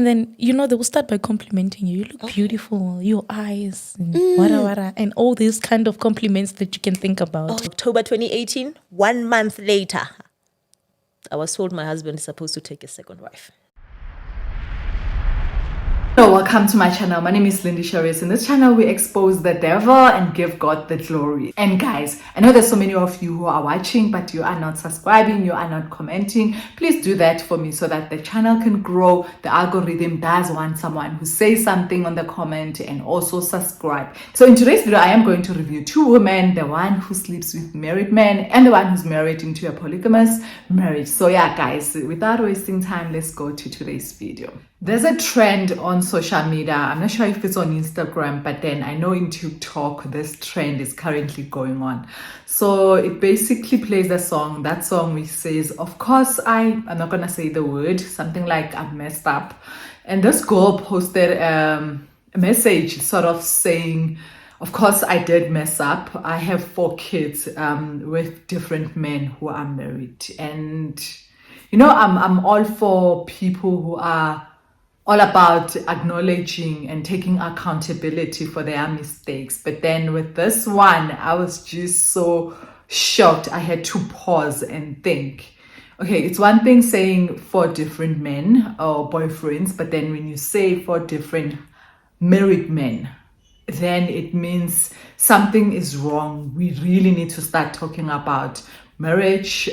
And then, they will start by complimenting you. You look beautiful, your eyes, and wara wara, and all these kind of compliments that you can think about. October 2018, 1 month later, I was told my husband is supposed to take a second wife. Hello, welcome to my channel. My name is Lindy Charis. In this channel, we expose the devil and give God the glory. And guys, I know there's so many of you who are watching, but you are not subscribing, you are not commenting. Please do that for me so that the channel can grow. The algorithm does want someone who says something on the comment and also subscribe. So in today's video, I am going to review two women, the one who sleeps with married men and the one who's married into a polygamous marriage. So yeah, guys, without wasting time, let's go to today's video. There's a trend on social media. I'm not sure if it's on Instagram, but then I know in TikTok, this trend is currently going on. So it basically plays a song, that song which says, of course, I'm not going to say the word, something like I've messed up. And this girl posted a message sort of saying, of course, I did mess up. I have 4 kids with different men who are married. And, I'm all for people who are all about acknowledging and taking accountability for their mistakes. But then with this one, I was just so shocked. I had to pause and think. Okay, it's one thing saying 4 different men or boyfriends, but then when you say 4 different married men, then it means something is wrong. We really need to start talking about marriage,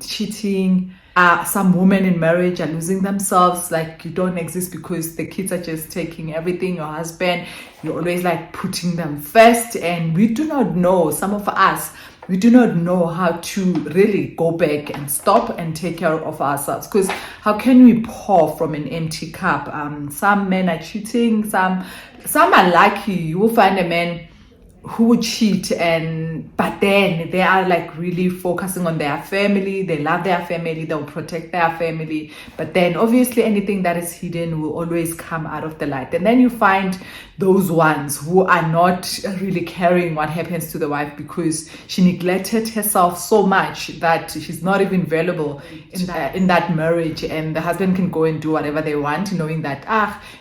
cheating. Some women in marriage are losing themselves, like you don't exist because the kids are just taking everything. Your husband, you're always like putting them first, and we do not know, some of us, we do not know how to really go back and stop and take care of ourselves, because how can we pour from an empty cup? Some men are cheating, some are lucky. You will find a man who would cheat, but then they are like really focusing on their family. They love their family, they'll protect their family, but then obviously anything that is hidden will always come out of the light. And then you find those ones who are not really caring what happens to the wife because she neglected herself so much that she's not even valuable in that marriage, and the husband can go and do whatever they want, knowing that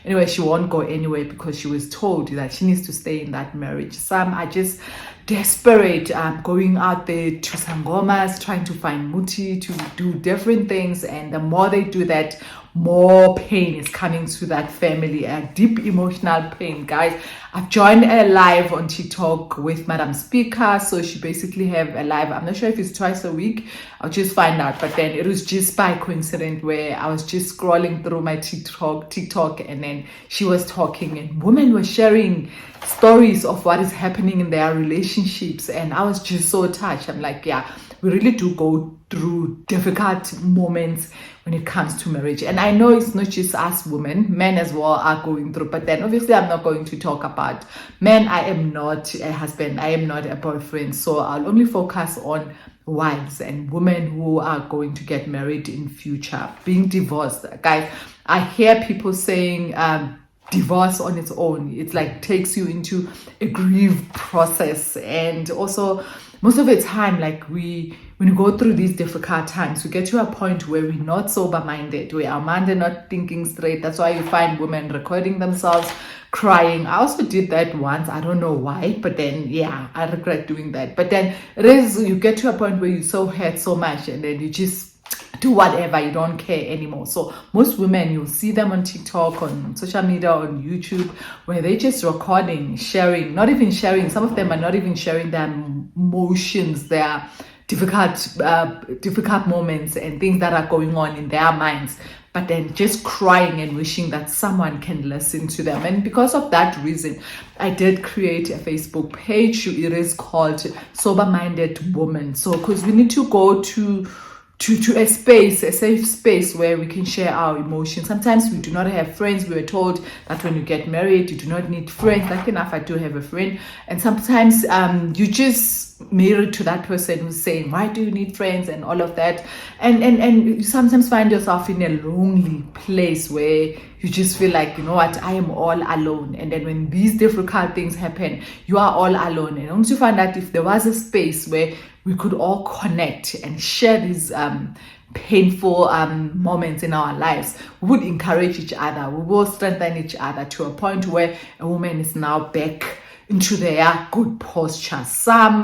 anyway she won't go anywhere because she was told that she needs to stay in that marriage. Some are just desperate, going out there to sangomas, trying to find muti, to do different things, and the more they do that, more pain is coming to that family, a deep emotional pain. Guys, I've joined a live on TikTok with Madam Speaker, so she basically have a live, I'm not sure if it's twice a week, I'll just find out, but then it was just by coincidence where I was just scrolling through my TikTok, and then she was talking, and women were sharing stories of what is happening in their relationships, and I was just so touched. I'm like, yeah, we really do go through difficult moments when it comes to marriage. And I know it's not just us women, men as well are going through, but then obviously I'm not going to talk about men. I am not a husband, I am not a boyfriend, so I'll only focus on wives and women who are going to get married in future, being divorced. Guys, I hear people saying divorce on its own, it's like takes you into a grief process, and also most of the time, like when you go through these difficult times, we get to a point where we're not sober-minded, where our minds are not thinking straight. That's why you find women recording themselves crying. I also did that once, I don't know why, but then yeah, I regret doing that. But then you get to a point where you so hurt so much, and then you just do whatever, you don't care anymore. So most women, you'll see them on TikTok, on social media, on YouTube, where they just recording, sharing, not even sharing, some of them are not even sharing their emotions, their difficult moments and things that are going on in their minds, but then just crying and wishing that someone can listen to them. And because of that reason, I did create a Facebook page. It is called Sober Minded Woman. So because we need to go to a space, a safe space where we can share our emotions. Sometimes we do not have friends. We were told that when you get married, you do not need friends. Like enough, I do have a friend. And sometimes you just married to that person who's saying, why do you need friends and all of that? And you sometimes find yourself in a lonely place where you just feel like, you know what, I am all alone. And then when these difficult things happen, you are all alone. And once you find out, if there was a space where we could all connect and share these painful moments in our lives, we would encourage each other. We will strengthen each other to a point where a woman is now back into their good posture. Some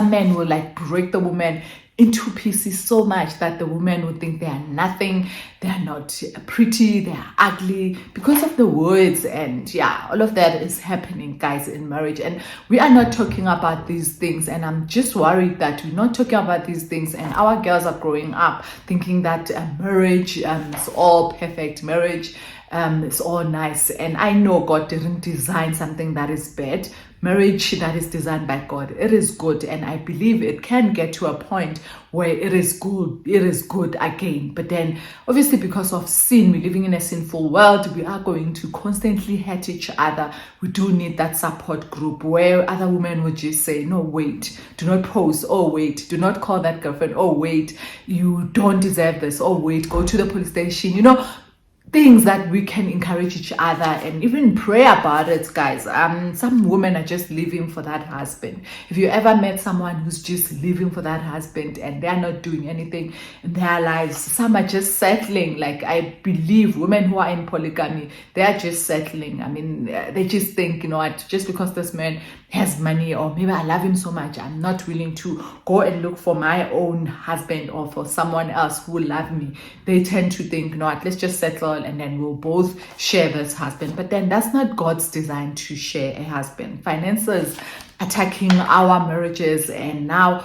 men will like break the woman into pieces so much that the women would think they are nothing, they are not pretty, they are ugly because of the words. And yeah, all of that is happening, guys, in marriage. And we are not talking about these things, and I'm just worried that we're not talking about these things, and our girls are growing up thinking that marriage is all perfect, marriage it's all nice. And I know God didn't design something that is bad. Marriage that is designed by God, it is good, and I believe it can get to a point where it is good again. But then obviously because of sin, we're living in a sinful world, we are going to constantly hurt each other. We do need that support group where other women would just say, no, wait, do not post, oh wait, do not call that girlfriend, oh wait, you don't deserve this, oh wait, go to the police station, things that we can encourage each other and even pray about it, guys. Some women are just living for that husband. If you ever met someone who's just living for that husband and they're not doing anything in their lives, some are just settling. Like, I believe women who are in polygamy, they are just settling. I mean, they just think, what, just because this man has money, or maybe I love him so much, I'm not willing to go and look for my own husband or for someone else who will love me. They tend to think, let's just settle and then we'll both share this husband. But then that's not God's design to share a husband. Finances attacking our marriages. And now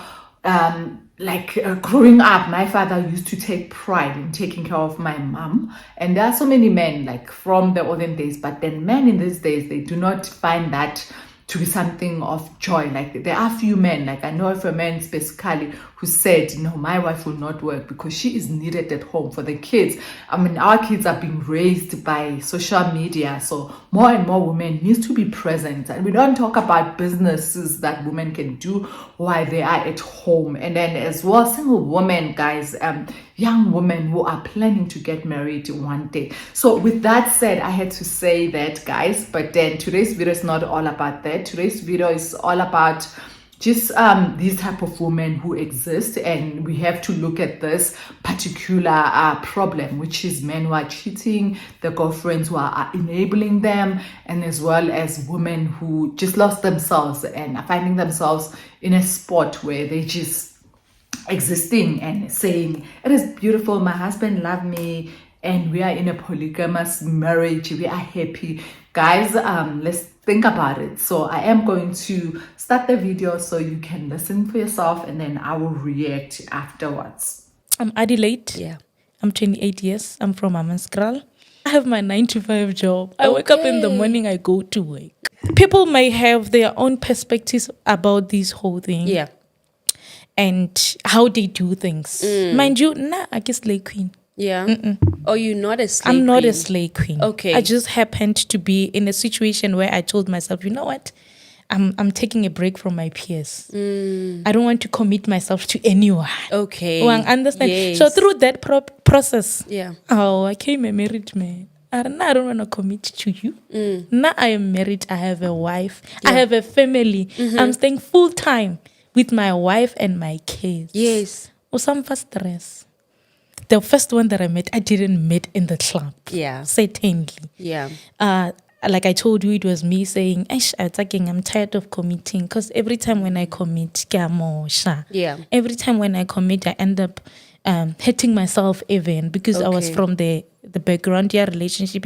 growing up, my father used to take pride in taking care of my mom. And there are so many men like from the olden days, but then men in these days, they do not find that to be something of joy. Like, there are few men, like I know of a man specifically who said, my wife will not work because she is needed at home for the kids. I mean, our kids are being raised by social media, so more and more women need to be present. And we don't talk about businesses that women can do while they are at home. And then as well, single women, guys, young women who are planning to get married one day. So with that said, I had to say that, guys. But then today's video is not all about that. Today's video is all about just these type of women who exist, and we have to look at this particular problem, which is men who are cheating, the girlfriends who are enabling them, and as well as women who just lost themselves and are finding themselves in a spot where they just existing and saying, it is beautiful, my husband loved me, and we are in a polygamous marriage, we are happy. Guys, let's think about it. So I am going to start the video so you can listen for yourself, and then I will react afterwards. I'm Adelaide. Yeah. I'm 28 years. I'm from Amaskral. I have my 9-to-5 job. I wake up in the morning, I go to work. People may have their own perspectives about this whole thing. Yeah. And how they do things. Mind you, I guess slay queen. Yeah. Oh, you're not a slay queen? I'm not a slay queen. Okay. I just happened to be in a situation where I told myself, you know what? I'm taking a break from my peers. I don't want to commit myself to anyone. Okay. Oh, I understand. Yes. So through that process, Yeah. I came a married man. I don't want to commit to you. Now I am married. I have a wife. I have a family. I'm staying full time with my wife and my kids. Yes. Some for stress. The first one that I met, I didn't meet in the club. Yeah. Certainly. Yeah. Like I told you, it was me saying, I'm tired of committing, because every time when I commit, Yeah. every time when I commit, I end up hating myself even, because I was Okay. from the background, relationship,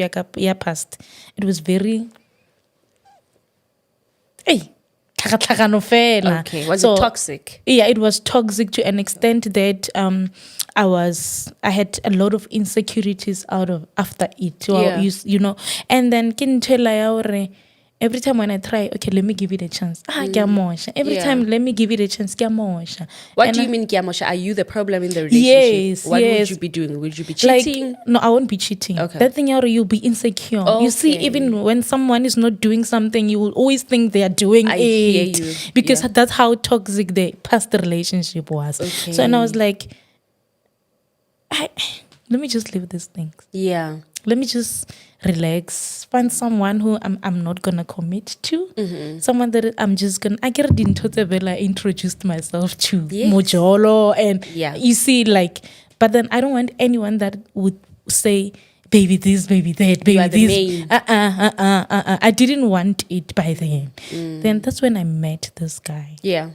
past. It was very, Okay. Was it toxic? Yeah, it was toxic to an extent that I had a lot of insecurities after it. Yeah. And then every time when I try, okay, let me give it a chance. Every Yeah. time, let me give it a chance. What do you mean, Kiamosha? Are you the problem in the relationship? Yes, What yes. would you be doing? Would you be cheating? No, I won't be cheating. Okay. That thing, you'll be insecure. You see, Okay. even when someone is not doing something, you will always think they are doing I it. hear you. Because Yeah. that's how toxic the past relationship was. Okay. So, and I was like, let me just leave these things. Yeah. let me just relax, find someone who I'm not gonna commit to, someone that I'm just gonna. I get I introduced myself to Mojolo, and you see, like, but then I don't want anyone that would say, baby this, baby that, baby this. I didn't want it by then. Then that's when I met this guy. Yeah.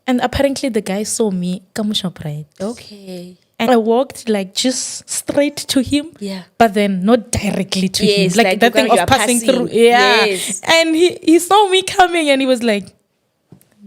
And apparently the guy saw me, Kamusha Pride. Okay. And I walked like just straight to him. Yeah. But then not directly to him. Yes, Like that thing of passing through. Yeah. Yes. And he saw me coming and he was like,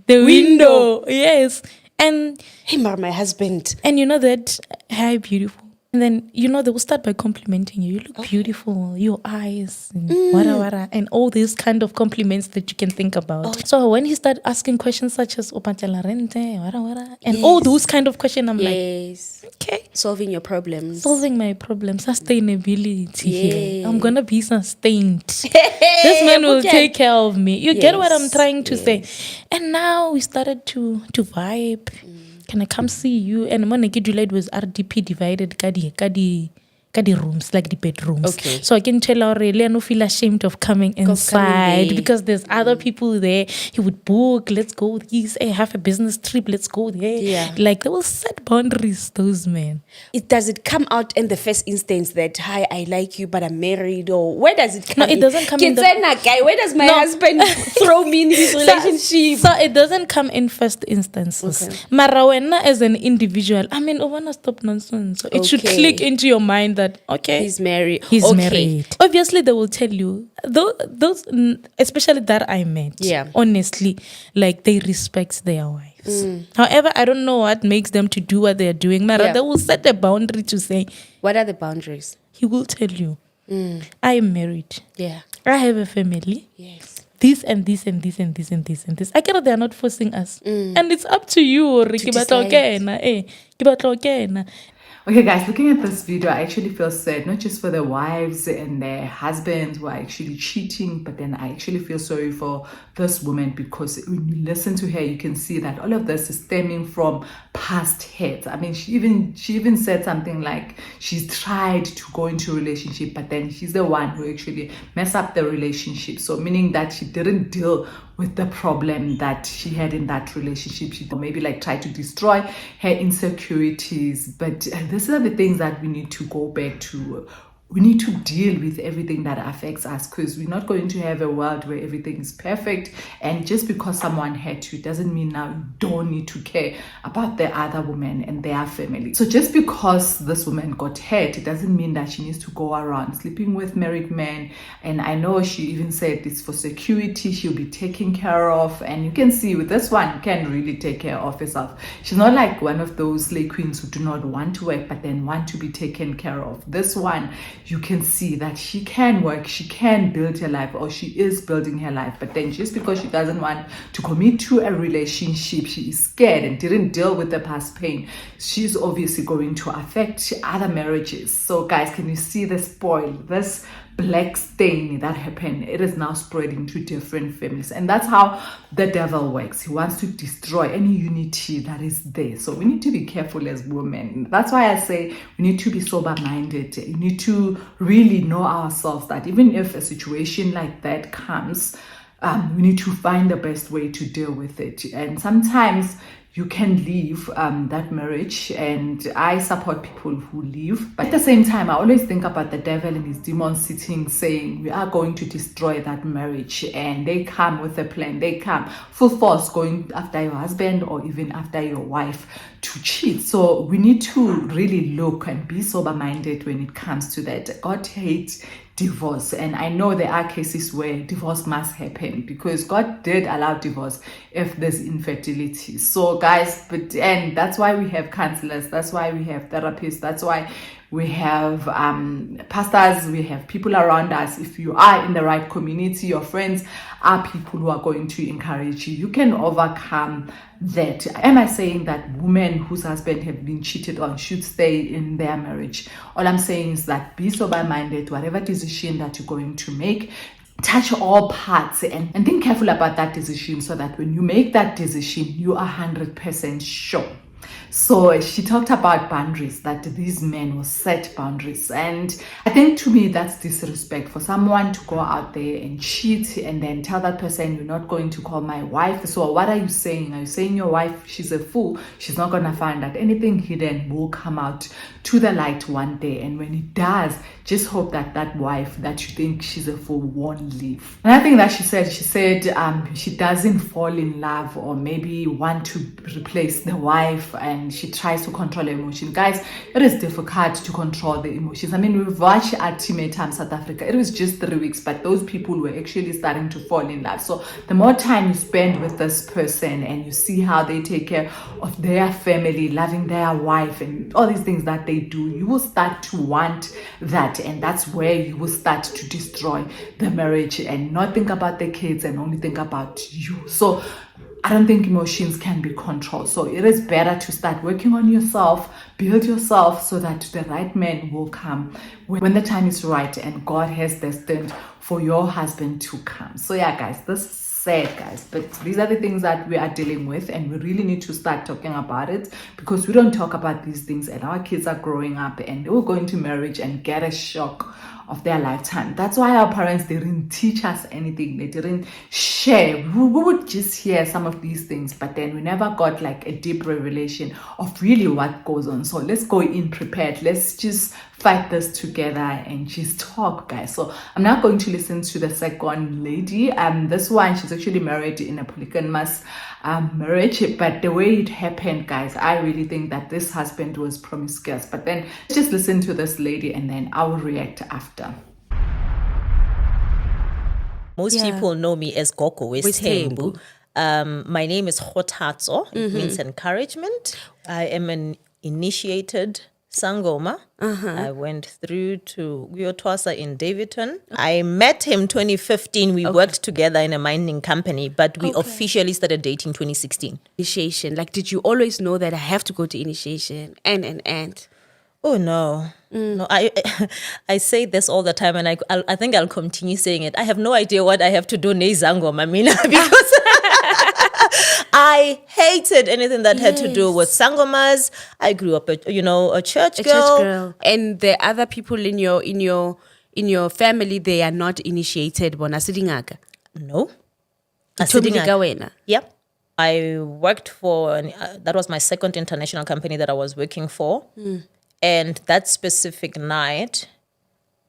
the window. Yes. And Hey, my husband. and you know that, hi, beautiful. And then, you know, they will start by complimenting you. You look beautiful, your eyes, and wara, and all these kind of compliments that you can think about. So when he started asking questions such as, Opantela rente, wara, and all those kind of questions, I'm like, Yes. okay. Solving your problems. Solving my problem, sustainability here. Yeah. I'm gonna be sustained. This man will okay. take care of me. You get what I'm Yes, trying to say? And now we started to vibe. Can I come see you? And when I get delayed was RDP divided kadi rooms, like the bedrooms. Okay. So I can tell already, I don't feel ashamed of coming inside there. because there's other people there. He would book, let's go. He's have a business trip, let's go there. Yeah. Like they will set boundaries, those men. Does it come out in the first instance that, hi, I like you, but I'm married? Or where does it come No, it doesn't come in the- guy, where does my husband throw me in his relationship? So it doesn't come in first instances. Okay. Mara wena as an individual, I mean, I wanna stop nonsense. So it should Okay. click into your mind that okay, He's married. he's Okay. married. Obviously, they will tell you those, especially that I met. Yeah. Honestly, like they respect their wives. However, I don't know what makes them to do what they are doing. Mara, Yeah. they will set a boundary to say What are the boundaries? he will tell you, I am married. Yeah. I have a family. Yes. This and this and this and this and this and this. I get it, they are not forcing us. And it's up to you. Okay, guys, looking at this video, I actually feel sad, not just for the wives and their husbands who are actually cheating, but then I actually feel sorry for this woman because when you listen to her, you can see that all of this is stemming from past hurt. I mean, she even said something like she's tried to go into a relationship, but then she's the one who actually messed up the relationship. So meaning that she didn't deal with the problem that she had in that relationship. She maybe like tried to destroy her insecurities. But these are the things that we need to go back to. We need to deal with everything that affects us because we're not going to have a world where everything is perfect. And just because someone hurt you doesn't mean now you don't need to care about the other woman and their family. So just because this woman got hurt, it doesn't mean that she needs to go around sleeping with married men. And I know she even said it's for security, she'll be taken care of. And you can see with this one, you can really take care of herself. She's not like one of those slay queens who do not want to work but then want to be taken care of. This one, you can see that she can work, she can build her life, or she is building her life. But then just because she doesn't want to commit to a relationship, she is scared and didn't deal with the past pain, she's obviously going to affect other marriages. So guys, can you see the spoil, this black stain that happened? It is now spreading to different families, and that's how the devil works. He wants to destroy any unity that is there. So we need to be careful as women. That's why I say we need to be sober-minded. We need to really know ourselves that even if a situation like that comes, we need to find the best way to deal with it. And sometimes you can leave that marriage, and I support people who leave. But at the same time, I always think about the devil and his demons sitting saying, we are going to destroy that marriage. And they come with a plan. They come full force going after your husband or even after your wife to cheat. So we need to really look and be sober-minded when it comes to that. God hates divorce, and I know there are cases where divorce must happen because God did allow divorce if there's infertility. So guys, and that's why we have counselors, that's why we have therapists, that's why we have pastors, we have people around us. If you are in the right community, your friends are people who are going to encourage you. You can overcome that. Am I saying that women whose husband have been cheated on should stay in their marriage? All I'm saying is that be sober-minded. Whatever decision that you're going to make, touch all parts and think careful about that decision so that when you make that decision, you are 100% sure. So she talked about boundaries, that these men will set boundaries. And I think to me, that's disrespect for someone to go out there and cheat and then tell that person, you're not going to call my wife. So what are you saying? Are you saying your wife, she's a fool? She's not going to find that anything hidden will come out to the light one day. And when it does, just hope that that wife that you think she's a fool won't leave. Another thing that she said she doesn't fall in love or maybe want to replace the wife, and she tries to control her emotion. Guys, it is difficult to control the emotions. I mean, we've watched Ultimatum South Africa. It was just 3 weeks, but those people were actually starting to fall in love. So the more time you spend with this person and you see how they take care of their family, loving their wife and all these things that they do, you will start to want that, and that's where you will start to destroy the marriage and not think about the kids and only think about you. So I don't think emotions can be controlled. So it is better to start working on yourself, build yourself so that the right man will come when the time is right and God has destined for your husband to come. So yeah, guys, this is sad, guys, but these are the things that we are dealing with, and we really need to start talking about it, because we don't talk about these things and our kids are growing up and they will go into marriage and get a shock of their lifetime. That's why our parents, they didn't teach us anything. They didn't share. We would just hear some of these things, but then we never got like a deep revelation of really what goes on. So let's go in prepared. Let's just fight this together and just talk, guys. So I'm now going to listen to the second lady. This one, she's actually married in a polygamous marriage, but the way it happened, guys, I really think that this husband was promiscuous. But then let's just listen to this lady and then I will react after. Most people know me as Gogo Westhembu. My name is Khotatso. It means encouragement. I am an initiated Sangoma. I went through to Uyotwasa in Davidton. I met him 2015. We worked together in a mining company, but we officially started dating 2016. Initiation. Like, did you always know that I have to go to initiation? And. Oh no. No, I say this all the time, and I think I'll continue saying it. I have no idea what I have to do Nezangoma, Mina, because I hated anything that had to do with sangomas. I grew up, a church girl. And the other people in your family, they are not initiated. Bona sidingaga. No. Yep. I worked for, that was my second international company that I was working for. And that specific night,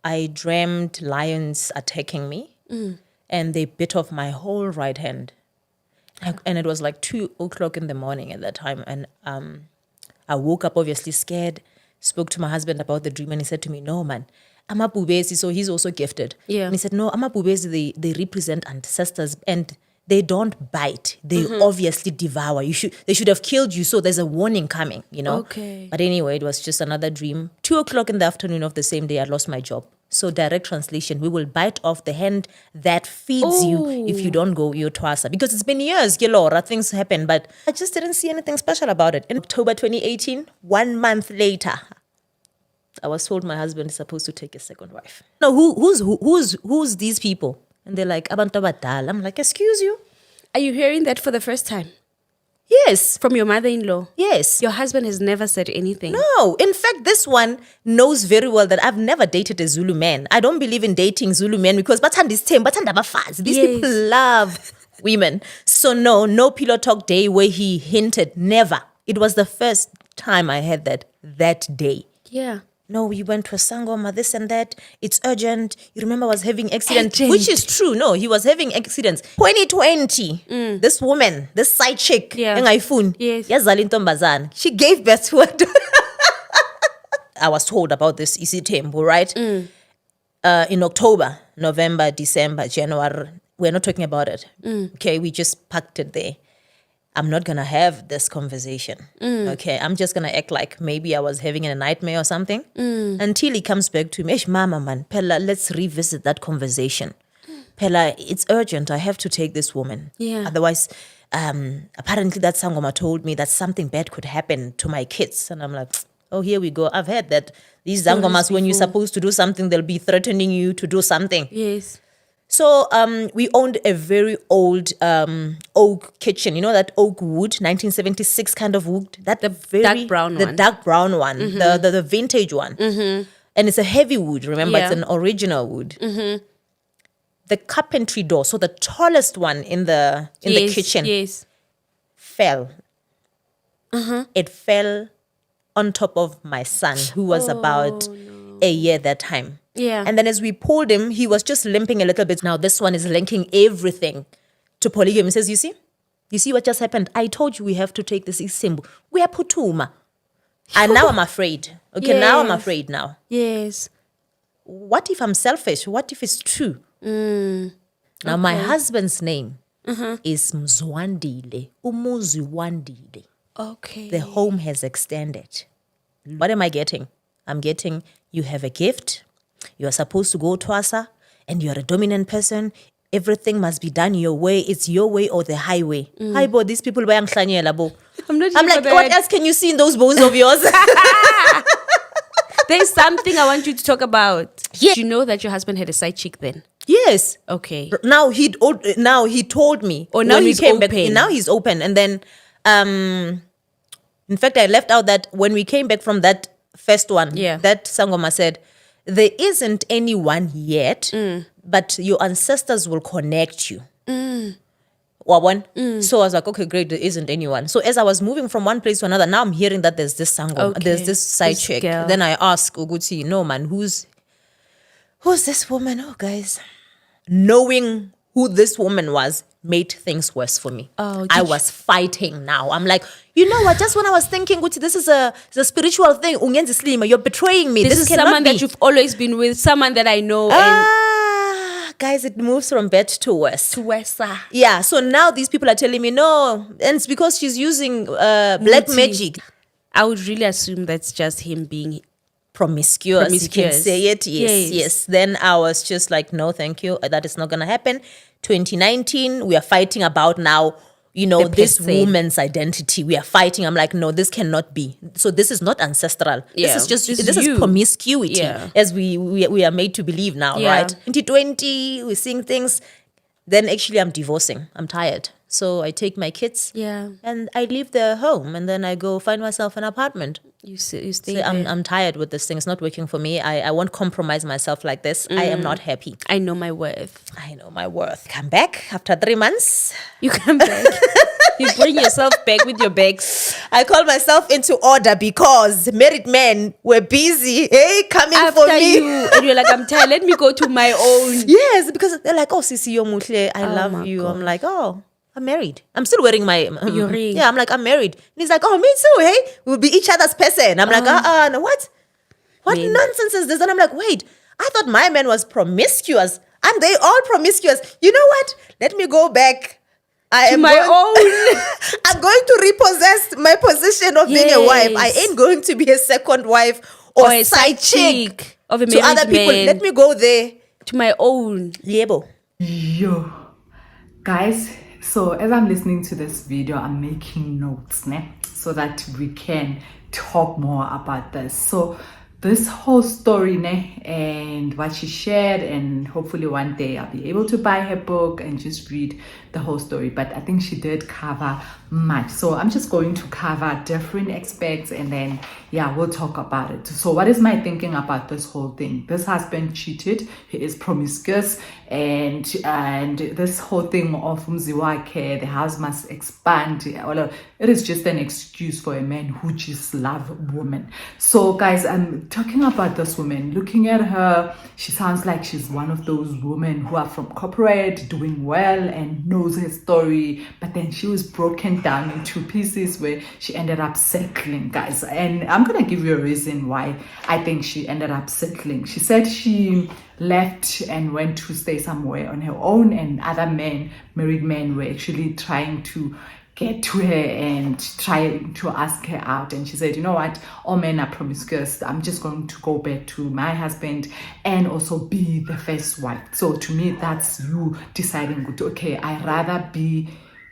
I dreamed lions attacking me. And they bit off my whole right hand. And it was like 2:00 in the morning at that time. And I woke up obviously scared, spoke to my husband about the dream, and he said to me, no, man, Amapubesi, so he's also gifted. Yeah. And he said, no, Amapubesi, they represent ancestors and they don't bite. They obviously devour. They should have killed you, so there's a warning coming, Okay. But anyway, it was just another dream. 2:00 in the afternoon of the same day, I lost my job. So direct translation, we will bite off the hand that feeds you if you don't go Uyotwasa. Because it's been years, Laura, things happen, but I just didn't see anything special about it. In October 2018, 1 month later, I was told my husband is supposed to take a second wife. No, who's these people? And they're like, Abantu abadala. I'm like, excuse you? Are you hearing that for the first time? Yes. From your mother-in-law? Yes. Your husband has never said anything? No. In fact, this one knows very well that I've never dated a Zulu man. I don't believe in dating Zulu men because these people love women. So no pillow talk day where he hinted. Never. It was the first time I had that day. Yeah. No, we went to a sangoma, this and that. It's urgent. You remember I was having accidents, Urgent. which is true. No, he was having accidents. 2020, this woman, this side chick, Yes. she gave birth to a daughter. I was told about this isitembu, right? In October, November, December, January. We're not talking about it. Okay, we just packed it there. I'm not going to have this conversation. Okay, I'm just going to act like maybe I was having a nightmare or something. Until he comes back to me, Mama, man, Pella, let's revisit that conversation. Pella, it's urgent. I have to take this woman. Yeah. Otherwise, apparently that Sangoma told me that something bad could happen to my kids. And I'm like, oh, here we go. I've heard that these Zangomas, when you're supposed to do something, they'll be threatening you to do something. Yes. So we owned a very old oak kitchen. You know that oak wood, 1976 kind of wood? That The dark brown the one. dark brown one, the vintage one. And it's a heavy wood, remember? Yeah. It's an original wood. The carpentry door, so the tallest one in the kitchen, Yes. fell. It fell on top of my son, who was about a year that time. Yeah. And then as we pulled him, he was just limping a little bit. Now this one is linking everything to polygamy. He says, you see what just happened? I told you we have to take this isimbu. We are putuma. And now I'm afraid. Okay, now I'm Yes. afraid now. Yes. What if I'm selfish? What if it's true? Now my husband's name is Mzwandile. Umuzi Wandile. Okay. The home has extended. What am I getting? I'm getting, you have a gift. You are supposed to go to Asa, and you are a dominant person. Everything must be done your way. It's your way or the highway. Hi, bo, these people bo. I'm not I'm here like, for what that. else can you see in those bones of yours? There's something I want you to talk about. Yeah. You know that your husband had a side chick then? Yes. Okay. Now he told me. Oh, now when we he's came back. open. Now he's open, and then, in fact, I left out that when we came back from that first one, Yeah. that Sangoma said, there isn't anyone yet, but your ancestors will connect you. Wabon? So I was like, okay, great, there isn't anyone. So as I was moving from one place to another, now I'm hearing that there's this Sangoma, Okay. there's this side This chick. girl. Then I ask Uguti, no man, who's this woman? Oh, guys. Knowing who this woman was made things worse for me. Oh, I did was fighting now. I'm like, you know what? Just when I was thinking, Guti, this is a spiritual thing. Ungenzi Slima, you're betraying me. This is cannot someone be. that you've always been with, someone that I know. Guys, it moves from bad to worse. And Wesa. Yeah, so now these people are telling me no, and it's because she's using black Muti. magic. I would really assume that's just him being Promiscuous. You can Promiscuous. say it. Yes, Yes. yes. Then I was just like, no, thank you. That is not going to happen. 2019, we are fighting about now, The this person. woman's identity. We are fighting. I'm like, no, this cannot be. So this is not ancestral. Yeah, This is just, this this is is you. promiscuity, Yeah. as we are made to believe now, Yeah. right? 2020, we're seeing things. Then actually I'm divorcing. I'm tired. So I take my kids. Yeah. And I leave their home, and then I go find myself an apartment. You stay So there. I'm tired with this thing. It's not working for me. I won't compromise myself like this. I am not happy. I know my worth. I know my worth. Come back after 3 months. You come back. You bring yourself back with your bags. I call myself into order because married men were busy. Hey, coming After for me. you. And you're like, I'm tired. Let me go to my own. Yes, because they're like, oh, Sisi Yomutle, I love my you. God. I'm like, oh, I'm married. I'm still wearing my Your ring. Yeah, I'm like, I'm married. And he's like, oh, me too. Hey, we'll be each other's person. I'm like, no, what? What Men. nonsense is this? And I'm like, wait, I thought my man was promiscuous. Aren't they all promiscuous? You know what? Let me go back. I am my going- own. I'm going to repossess my position of being a wife. I Yes. ain't going to be a second wife or, Or a side chick of a to other married people. man. Let me go there. To my own. Liebo. Yo, guys, so as I'm listening to this video, I'm making notes, ne? So that we can talk more about this. So this whole story, ne, and what she shared, and hopefully one day I'll be able to buy her book and just read the whole story. But I think she did cover much. So I'm just going to cover different aspects, and then yeah, we'll talk about it. So what is my thinking about this whole thing? This husband cheated. He is promiscuous, and this whole thing of umziwake, the house must expand. It is just an excuse for a man who just loves women. So guys, I'm talking about this woman. Looking at her, she sounds like she's one of those women who are from corporate, doing well and knows her story. But then she was broken down into pieces where she ended up settling, guys. And I'm gonna give you a reason why I think she ended up settling. She said she left and went to stay somewhere on her own, and other men, married men, were actually trying to get to her and try to ask her out. And she said, you know what, all men are promiscuous. I'm just going to go back to my husband and also be the first wife. So to me, that's you deciding, okay, I'd rather be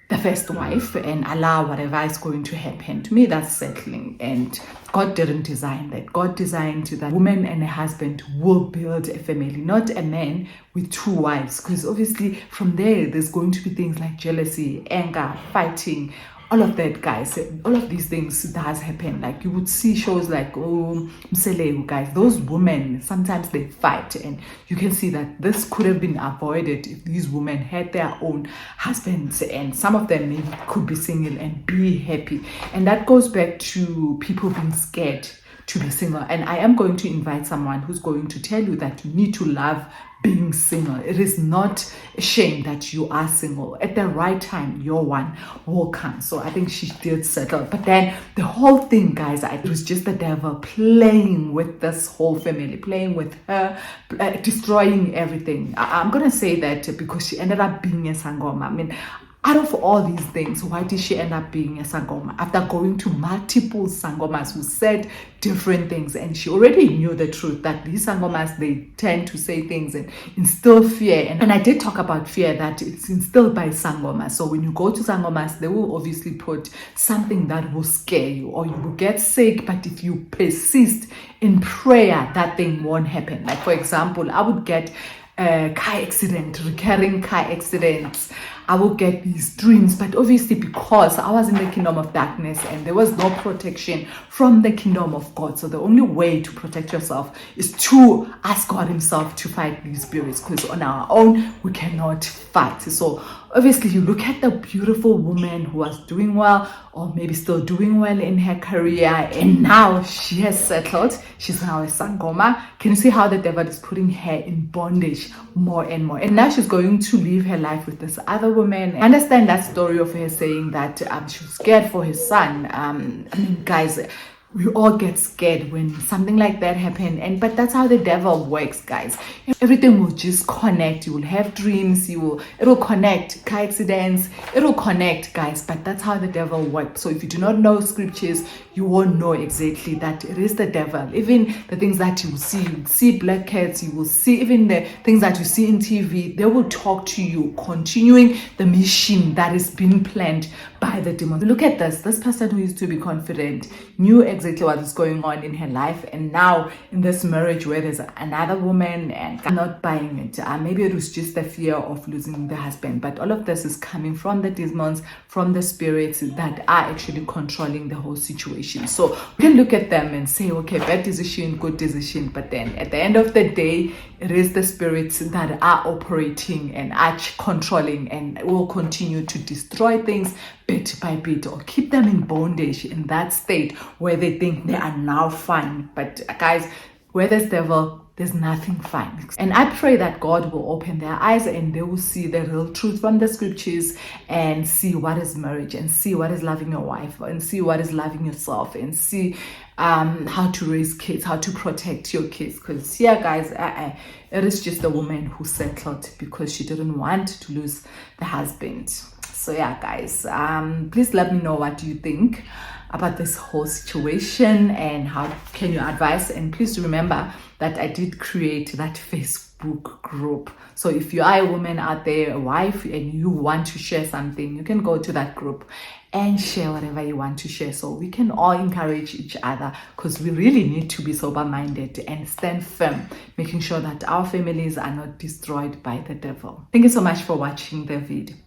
the first wife and allow whatever is going to happen. To me, that's settling. And God didn't design that. God designed that woman and a husband will build a family, not a man with two wives. Because obviously from there's going to be things like jealousy, anger, fighting, all of that, guys. All of these things does happen. Like you would see shows like Mselegu, guys. Those women, sometimes they fight, and you can see that this could have been avoided if these women had their own husbands, and some of them maybe could be single and be happy. And that goes back to people being scared to be single. And I am going to invite someone who's going to tell you that you need to love being single. It is not a shame that you are single. At the right time, your one will come. So I think she did settle. But then the whole thing, guys, it was just the devil playing with this whole family, playing with her, destroying everything. I'm going to say that because she ended up being a sangoma. I mean, out of all these things, why did she end up being a sangoma? After going to multiple sangomas who said different things, and she already knew the truth that these sangomas, they tend to say things and instill fear. And I did talk about fear, that it's instilled by sangomas. So when you go to sangomas, they will obviously put something that will scare you, or you will get sick. But if you persist in prayer, that thing won't happen. Like for example, I would get car accident, recurring car accidents. I will get these dreams, but obviously because I was in the kingdom of darkness and there was no protection from the kingdom of God. So the only way to protect yourself is to ask God himself to fight these spirits, because on our own we cannot fight. So obviously you look at the beautiful woman who was doing well, or maybe still doing well in her career, and now she has settled. She's now a sangoma. Can you see how the devil is putting her in bondage more and more? And now she's going to live her life with this other woman. I understand that story of her saying that she was scared for his son. I mean, guys, we all get scared when something like that happens, but that's how the devil works, guys. Everything will just connect. You will have dreams, it'll connect. Car accidents, it'll connect, guys. But that's how the devil works. So if you do not know scriptures, you won't know exactly that it is the devil. Even the things that you will see black cats, you will see even the things that you see in TV, they will talk to you, continuing the mission that is being planned by the demon. Look at this person who used to be confident, knew exactly what is going on in her life, and now in this marriage where there's another woman and not buying it. Maybe it was just the fear of losing the husband, but all of this is coming from the demons, from the spirits that are actually controlling the whole situation. So we can look at them and say, okay, bad decision, good decision, but then at the end of the day, it is the spirits that are operating and are controlling and will continue to destroy things bit by bit, or keep them in bondage in that state where they think they are now fine. But guys, where there's devil, there's nothing fine. And I pray that God will open their eyes and they will see the real truth from the scriptures, and see what is marriage, and see what is loving your wife, and see what is loving yourself, and see how to raise kids, how to protect your kids. Because guys, it is just a woman who settled because she didn't want to lose the husband. So guys, please let me know what you think about this whole situation and how can you advise. And please remember that I did create that Facebook group. So if you are a woman out there, a wife, and you want to share something, you can go to that group and share whatever you want to share, so we can all encourage each other, because we really need to be sober-minded and stand firm, making sure that our families are not destroyed by the devil. Thank you so much for watching the video.